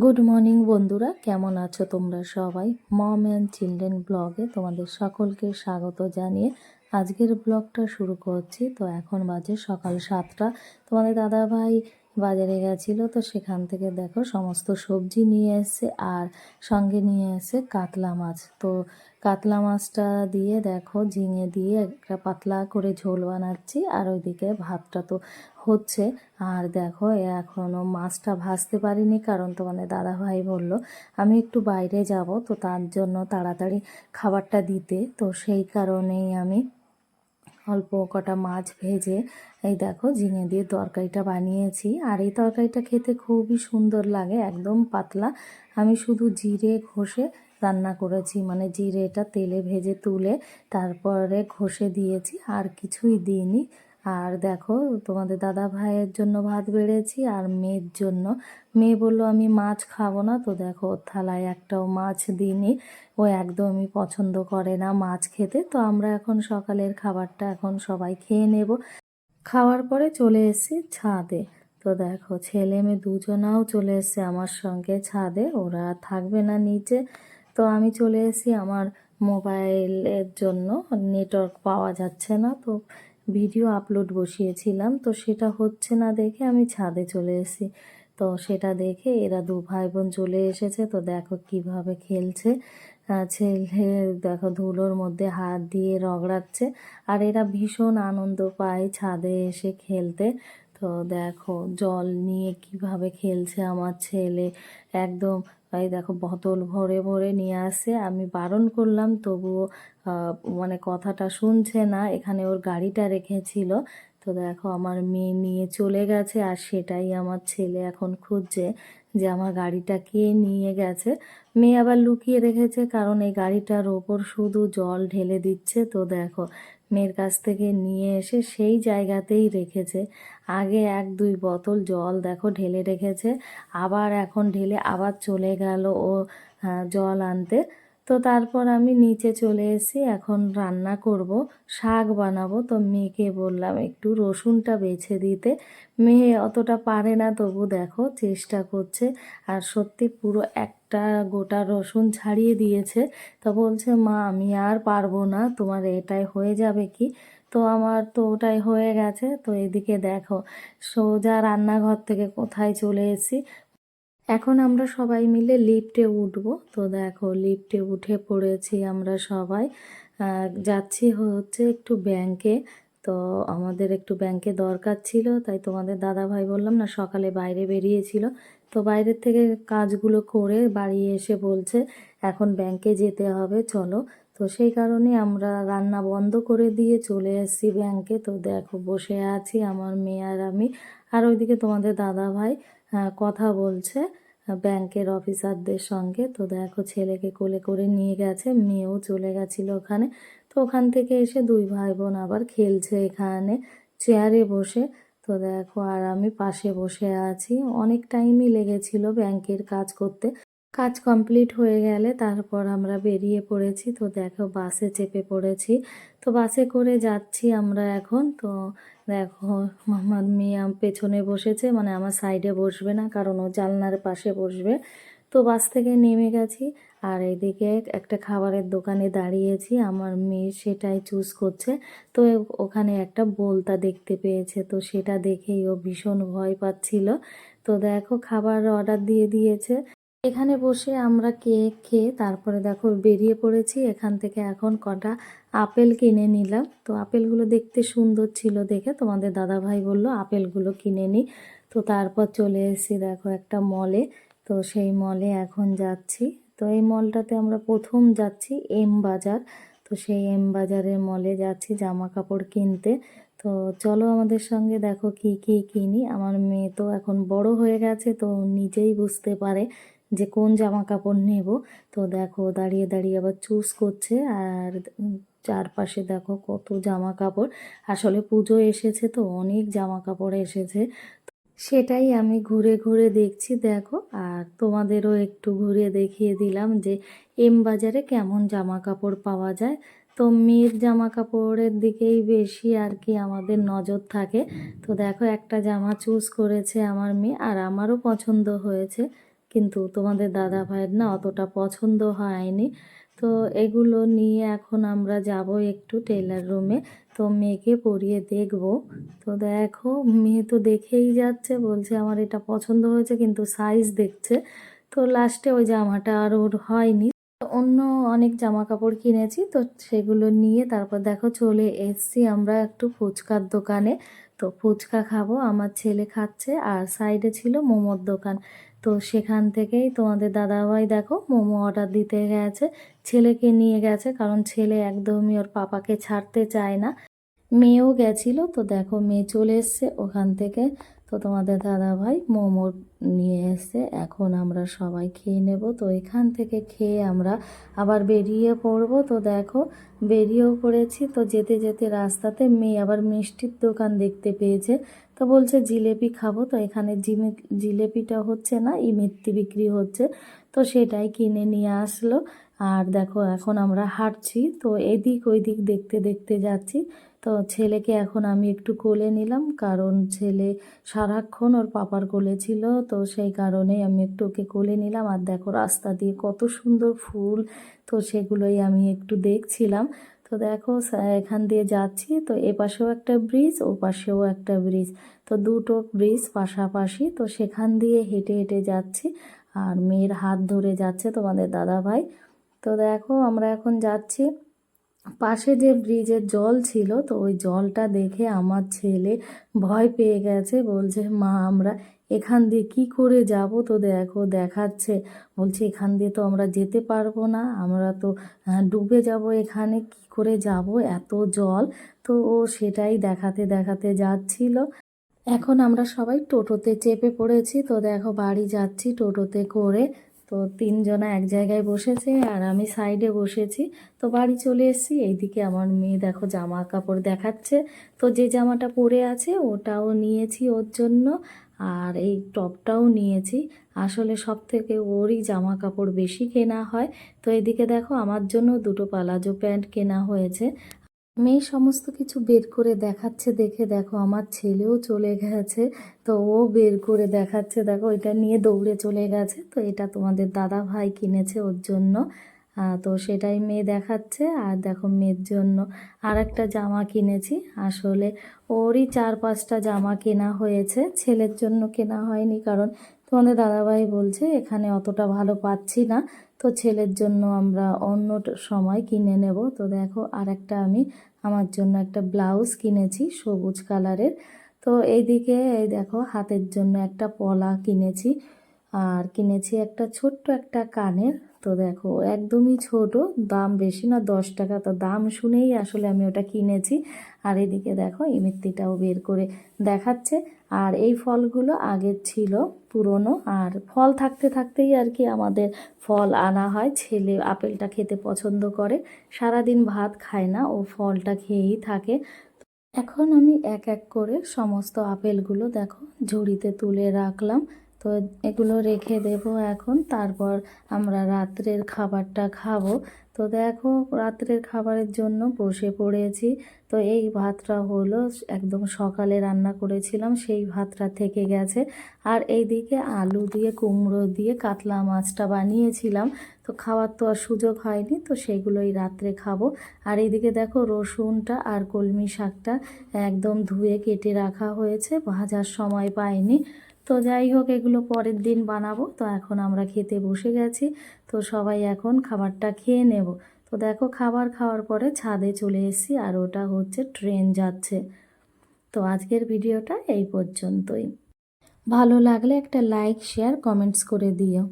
Good morning বন্ধুরা, কেমন আছো তোমরা সবাই? মম অ্যান্ড চিলড্রেন ব্লগে তোমাদের সকলকে স্বাগত জানিয়ে আজকের ব্লগটা শুরু করছি। তো এখন বাজে সকাল 7টা। তোমাদের দাদাভাই বাজারে গেছিলো, তো সেখান থেকে দেখো সমস্ত সবজি নিয়ে এসছে আর সঙ্গে নিয়ে এসে কাতলা মাছ। তো কাতলা মাছটা দিয়ে দেখো ঝিঙে দিয়ে একটা পাতলা করে ঝোল বানাচ্ছি, আর ওইদিকে ভাতটা তো হচ্ছে। আর দেখো এখনও মাছটা ভাজতে পারিনি, কারণ তোমাদের দাদাভাই বলল আমি একটু বাইরে যাব, তো তার জন্য তাড়াতাড়ি খাবারটা দিতে। তো সেই কারণেই আমি অল্প কটা মাছ ভেজে এই দেখো ঝিঙে দিয়ে তরকারিটা বানিয়েছি। আর এই তরকারিটা খেতে খুবই সুন্দর লাগে, একদম পাতলা। আমি শুধু জিরে ঘষে রান্না করেছি, মানে জিরেটা তেলে ভেজে তুলে তারপরে ঘষে দিয়েছি, আর কিছুই দিইনি। আর দেখো তোমাদের দাদা ভাইয়ের জন্য ভাত বেড়েছি, আর মেয়ের জন্য। মেয়ে বলল আমি মাছ খাবো না, তো দেখো ওর থালায় একটাও মাছ দিইনি। ও একদমই পছন্দ করে না মাছ খেতে। তো আমরা এখন সকালের খাবারটা এখন সবাই খেয়ে নেব। খাওয়ার পরে চলে এসেছি ছাদে। তো দেখো ছেলে মেয়ে দুজনাও চলে এসছে আমার সঙ্গে ছাদে, ওরা থাকবে না নিচে। তো আমি চলে এসেছি আমার মোবাইলের জন্য, নেটওয়ার্ক পাওয়া যাচ্ছে না, তো ভিডিও আপলোড বসিয়েছিলাম, তো সেটা হচ্ছে না দেখে আমি ছাদে চলে এসেছি। তো সেটা দেখে এরা দু ভাই বোন চলে এসেছে। তো দেখো কিভাবে খেলছে। ছেলে দেখো ধুলোর মধ্যে হাত দিয়ে রগড়াচ্ছে, আর এরা ভীষণ আনন্দ পায় ছাদে এসে খেলতে। তো দেখো জল নিয়ে কিভাবে খেলছে আমার ছেলে, একদম এই দেখো বোতল ভরে ভরে নিয়ে আসে। আমি বারণ করলাম তবুও মানে কথাটা শুনছে না। এখানে ওর গাড়িটা রেখেছিল, তো দেখো আমার মেয়ে নিয়ে চলে গেছে, আর সেটাই আমার ছেলে এখন খুঁজছে যে আমার গাড়িটা কে নিয়ে গেছে। মেয়ে আবার লুকিয়ে রেখেছে, কারণ এই গাড়িটার ওপর শুধু জল ঢেলে দিচ্ছে। তো দেখো মেয়ের কাছ থেকে নিয়ে এসে সেই জায়গাতেই রেখেছে। আগে 1-2 বোতল জল দেখো ঢেলে রেখেছে, আবার এখন ঢেলে আবার চলে গেল ও জল আনতে। তো তারপর আমি নিচে চলে এসেছি, এখন রান্না করব, শাক বানাবো। তো মেয়েকে বললাম একটু রসুনটা বেছে দিতে। মেয়ে অতটা পারে না, তবু দেখো চেষ্টা করছে। আর সত্যি পুরো একটা গোটা রসুন ছাড়িয়ে দিয়েছে। তো বলছে মা আমি আর পারবো না, তোমার এটাই হয়ে যাবে কি? তো আমার তো ওটাই হয়ে গেছে। তো এদিকে দেখো সোজা রান্নাঘর থেকে কোথায় চলে এসেছি। এখন আমরা সবাই মিলে লিফটে উঠবো। তো দেখো লিফটে উঠে পড়েছি আমরা সবাই। যাচ্ছি হচ্ছে একটু ব্যাংকে। তো আমাদের একটু ব্যাংকে দরকার ছিল, তাই তোমাদের দাদা ভাই বললাম না সকালে বাইরে বেরিয়েছিল, তো বাইরের থেকে কাজগুলো করে বাড়ি এসে বলছে এখন ব্যাংকে যেতে হবে, চলো। তো সেই কারণে আমরা রান্না বন্ধ করে দিয়ে চলে এসেছি ব্যাংকে। তো দেখো বসে আছি আমার মেয়ে আর আমি, আর ওইদিকে তোমাদের দাদা ভাই কথা বলছে ব্যাংকের অফিসারদের সঙ্গে। তো দেখো ছেলেকে কোলে করে নিয়ে গেছে, মেয়েও চলে গেছিলো ওখানে। তো ওখান থেকে এসে দুই ভাই বোন আবার খেলছে এখানে চেয়ারে বসে। তো দেখো আর আমি পাশে বসে আছি। অনেক টাইমই লেগেছিল ব্যাংকের কাজ করতে। কাজ কমপ্লিট হয়ে গেলে তারপর আমরা বেরিয়ে পড়েছি। তো দেখো বাসে চেপে পড়েছি, তো বাসে করে যাচ্ছি আমরা এখন। তো দেখো আমার মেয়ে পেছনে বসেছে, মানে আমার সাইডে বসবে না, কারণ ও জানলার পাশে বসবে। তো বাস থেকে নেমে গেছি, আর এদিকে একটা খাবারের দোকানে দাঁড়িয়েছি, আমার মেয়ে সেটাই চুজ করছে। তো ওখানে একটা বোলতা দেখতে পেয়েছে, তো সেটা দেখেই ও ভীষণ ভয় পাচ্ছিল। তো দেখো খাবার অর্ডার দিয়ে দিয়েছে। এখানে বসে আমরা কেক খেয়ে তারপরে দেখো বেরিয়ে পড়েছি এখান থেকে। এখন কটা আপেল কিনে নিলাম। তো আপেলগুলো দেখতে সুন্দর ছিল দেখে তোমাদের দাদাভাই বলল আপেলগুলো কিনে নিই। তো তারপর চলে এসেছি দেখো একটা মলে। তো সেই মলে এখন যাচ্ছি। তো এই মলটাতে আমরা প্রথম যাচ্ছি এম বাজার। তো সেই এম বাজারের মলে যাচ্ছি জামা কাপড় কিনতে। তো চলো আমাদের সঙ্গে, দেখো কি কি কিনি। আমার মেয়ে তো এখন বড় হয়ে গেছে, তো নিজেই বুঝতে পারে যে কোন জামা কাপড় নেব। তো দেখো দাঁড়িয়ে দাঁড়িয়ে আবার চুজ করছে, আর চারপাশে দেখো কত জামা কাপড়। আসলে পুজো এসেছে, তো অনেক জামা কাপড় এসেছে, সেটাই আমি ঘুরে ঘুরে দেখছি দেখো। আর তোমাদেরও একটু ঘুরে দেখিয়ে দিলাম যে এম বাজারে কেমন জামা কাপড় পাওয়া যায়। তো মেয়ের জামা কাপড়ের দিকেই বেশি আর কি আমাদের নজর থাকে। তো দেখো একটা জামা চুজ করেছে আমার মেয়ে, আর আমারও পছন্দ হয়েছে, কিন্তু তোমাদের দাদা ভাইয়ের না অতটা পছন্দ হয়নি। তো এগুলো নিয়ে এখন আমরা যাব একটু টেলার রুমে, তো মেয়েকে পরিয়ে দেখব। তো দেখো মেয়ে তো দেখেই যাচ্ছে, বলছে আমার এটা পছন্দ হয়েছে, কিন্তু সাইজ দেখছে। তো লাস্টে ওই জামাটা আর ওর হয়নি। অন্য অনেক জামা কাপড় কিনেছি, তো সেগুলো নিয়ে তারপর দেখো চলে এসছি আমরা একটু ফুচকার দোকানে। তো ফুচকা খাবো, আমার ছেলে খাচ্ছে, আর সাইডে ছিল মোমোর দোকান। তো সেখান থেকেই তোমাদের দাদাভাই দেখো মোমো অর্ডার দিতে গেছে, ছেলেকে নিয়ে গেছে, কারণ ছেলে একদমই ওর পাপাকে ছাড়তে চায় না। মেয়েও গেছিল, তো দেখো মেয়ে চলে এসছে ওখান থেকে। তো তোমাদের দাদা ভাই মোমো নিয়ে এসছে, এখন আমরা সবাই খেয়ে নেব। তো এখান থেকে খেয়ে আমরা আবার বেরিয়ে পড়বো। তো দেখো বেরিয়েও পড়েছি। তো যেতে যেতে রাস্তাতে মেয়ে আবার মিষ্টির দোকান দেখতে পেয়েছে, তো বলছে জিলেপি খাবো। তো এখানে জিলেপিটা হচ্ছে না, ইমিত্তি বিক্রি হচ্ছে, তো সেটাই কিনে নিয়ে আসলো। আর দেখো এখন আমরা হাঁটছি, তো এদিক ওইদিক দেখতে দেখতে যাচ্ছি। তো ছেলেকে এখন আমি একটু কোলে নিলাম, কারণ ছেলে সারাক্ষণ ওর পাপার কোলে ছিল, তো সেই কারণেই আমি একটু ওকে কোলে নিলাম। আর দেখো রাস্তা দিয়ে কত সুন্দর ফুল, তো সেগুলোই আমি একটু দেখছিলাম। তো দেখো এখান দিয়ে যাচ্ছি, তো এপাশেও একটা ব্রিজ, ও পাশেও একটা ব্রিজ, তো দুটো ব্রিজ পাশাপাশি। তো সেখান দিয়ে হেঁটে হেঁটে যাচ্ছি, আর মেয়ের হাত ধরে যাচ্ছে তোমাদের দাদা ভাই। তো দেখো আমরা এখন যাচ্ছি, পাশে যে ব্রিজের জল ছিল, তো ওই জলটা দেখে আমার ছেলে ভয় পেয়ে গেছে, বলছে মা আমরা এখান দিয়ে কি করে যাব। তো দেখো দেখাচ্ছে, বলছে এখান দিয়ে তো আমরা যেতে পারবো না, আমরা তো ডুবে যাব, এখানে কি করে যাব, এত জল। তো ও সেটাই দেখাতে দেখাতে যাচ্ছিল। এখন আমরা সবাই টোটোতে চেপে পড়েছি, তো দেখো বাড়ি যাচ্ছি টোটোতে করে। তো তিনজনা এক জায়গায় বসেছে আর আমি সাইডে বসেছি। তো বাড়ি চলে এসেছি, এইদিকে আমার মেয়ে দেখো জামা কাপড় দেখাচ্ছে। তো যে জামাটা পরে আছে ওটাও নিয়েছি ওর জন্য, আর এই টপটাও নিয়েছি। আসলে সব থেকে ওরই জামা কাপড় বেশি কেনা হয়। তো এদিকে দেখো আমার জন্য দুটো পালাজো প্যান্ট কেনা হয়েছে। মেয়ে সমস্ত কিছু বের করে দেখাচ্ছে দেখে দেখো আমার ছেলেও চলে গেছে। তো ও বের করে দেখাচ্ছে, দেখো এটা নিয়ে দৌড়ে চলে গেছে। তো এটা তোমাদের দাদা ভাই কিনেছে ওর জন্য। তো সেটাই মেয়ে দেখাচ্ছে। আর দেখো মেয়ের জন্য আর একটা জামা কিনেছি। আসলে ওরই 4-5টা জামা কেনা হয়েছে, ছেলের জন্য কেনা হয়নি, কারণ তোমাদের দাদাভাই বলছে এখানে অতটা ভালো পাচ্ছি না, তো ছেলের জন্য আমরা অন্য সময় কিনে নেব। তো দেখো আর একটা আমি আমার জন্য একটা ব্লাউজ কিনেছি সবুজ কালারের। তো এইদিকে এই দেখো হাতের জন্য একটা পলা কিনেছি, আর কিনেছি একটা ছোট্ট একটা কানের। তো দেখো একদমই ছোট, দাম বেশি না, 10 টাকা। তো দাম শুনেই আসলে আমি ওটা কিনেছি। আর এদিকে দেখো ইমিত্তিটাও বের করে দেখাচ্ছে। আর এই ফলগুলো আগের ছিল পুরনো, আর ফল থাকতে থাকতেই আর কি আমাদের ফল আনা হয়। ছেলে আপেলটা খেতে পছন্দ করে, সারাদিন ভাত খায় না, ও ফলটা খেয়েই থাকে। এখন আমি এক এক করে সমস্ত আপেলগুলো দেখো ঝুড়িতে তুলে রাখলাম। তো এগুলো রেখে দেব এখন, তারপর আমরা রাত্রের খাবারটা খাবো। তো দেখো রাত্রের খাবারের জন্য বসে পড়েছি। তো এই ভাতটা হলো একদম সকালে রান্না করেছিলাম, সেই ভাতটা থেকে গেছে। আর এইদিকে আলু দিয়ে কুমড়ো দিয়ে কাতলা মাছটা বানিয়েছিলাম, তো খাওয়ার তো আর সুযোগ হয়নি, তো সেগুলোই রাত্রে খাবো। আর এইদিকে দেখো রসুনটা আর কলমি শাকটা একদম ধুয়ে কেটে রাখা হয়েছে, ভাজার সময় পাইনি। তো যাই হোক এগুলো পরের দিন বানাবো। তো এখন আমরা খেতে বসে গেছি, তো সবাই এখন খাবারটা খেয়ে নেব। তো দেখো খাবার খাওয়ার পরে ছাদে চলে এসেছি, আর ওটা হচ্ছে ট্রেন যাচ্ছে। তো আজকের ভিডিওটা এই পর্যন্তই। ভালো লাগলে একটা লাইক শেয়ার কমেন্টস করে দিও।